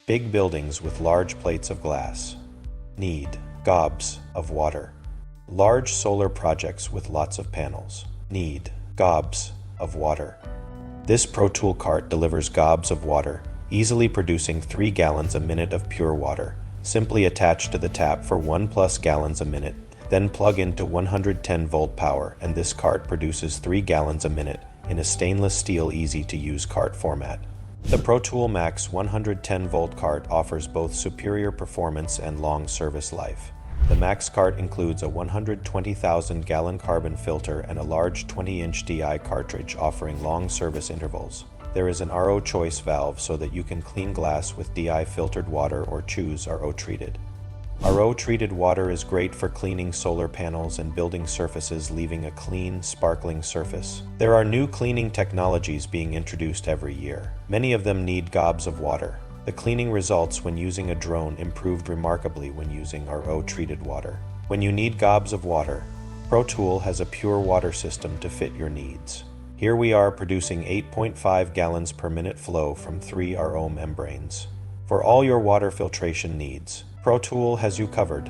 Big buildings with large plates of glass need gobs of water. Large solar projects with lots of panels need gobs of water. This Protool cart delivers gobs of water, easily producing 3 gallons a minute of pure water. Simply attach to the tap for 1+ gallons a minute, then plug into 110-volt power, and this cart produces 3 gallons a minute in a stainless steel easy-to-use cart format. The Protool Max 110-volt cart offers both superior performance and long service life. The Max cart includes a 120,000-gallon carbon filter and a large 20-inch DI cartridge offering long service intervals. There is an RO choice valve so that you can clean glass with DI filtered water or choose RO treated. RO treated water is great for cleaning solar panels and building surfaces, leaving a clean, sparkling surface. There are new cleaning technologies being introduced every year. Many of them need gobs of water. The cleaning results when using a drone improved remarkably when using RO treated water. When you need gobs of water, Protool has a pure water system to fit your needs. Here we are producing 8.5 gallons per minute flow from 3 RO membranes. For all your water filtration needs, Protool has you covered.